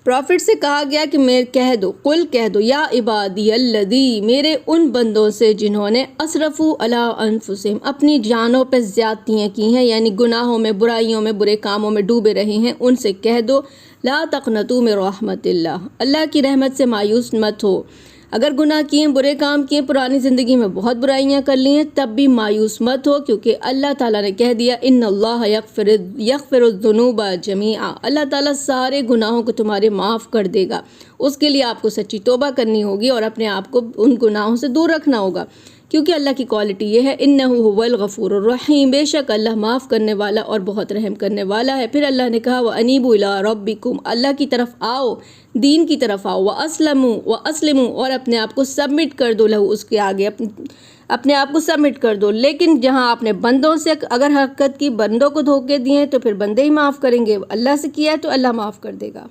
Profit سے کہا گیا کہ میں کہہ دو، قل کہہ دو، یا عبادی الذی، میرے ان بندوں سے جنہوں نے اسرفوا علی انفسہم، اپنی جانوں پہ زیادتیاں کی ہیں، یعنی گناہوں میں، برائیوں میں، برے کاموں میں ڈوبے رہے ہیں، ان سے کہہ دو لا تقنطوا من رحمت اللہ، اللہ کی رحمت سے مایوس مت ہو۔ اگر گناہ کیے، برے کام کیے، پرانی زندگی میں بہت برائیاں کر لی ہیں، تب بھی مایوس مت ہو، کیونکہ اللہ تعالیٰ نے کہہ دیا ان اللہ یغفر الذنوب جمیعا، اللہ تعالیٰ سارے گناہوں کو تمہارے معاف کر دے گا۔ اس کے لیے آپ کو سچی توبہ کرنی ہوگی اور اپنے آپ کو ان گناہوں سے دور رکھنا ہوگا، کیونکہ اللہ کی کوالٹی یہ ہے انہ هو الغفور الرحیم، بے شک اللہ معاف کرنے والا اور بہت رحم کرنے والا ہے۔ پھر اللہ نے کہا وَأَنِيبُوا إِلَىٰ رَبِّكُمْ، اللہ کی طرف آؤ، دین کی طرف آؤ، وَأَسْلِمُوا، اور اپنے آپ کو سبمٹ کر دو لہو، اس کے آگے اپنے آپ کو سبمٹ کر دو۔ لیکن جہاں آپ نے بندوں سے اگر حرکت کی، بندوں کو دھوکے دیے تو پھر بندے ہی معاف کریں گے، اللہ سے کیا ہے تو اللہ معاف کر دے گا۔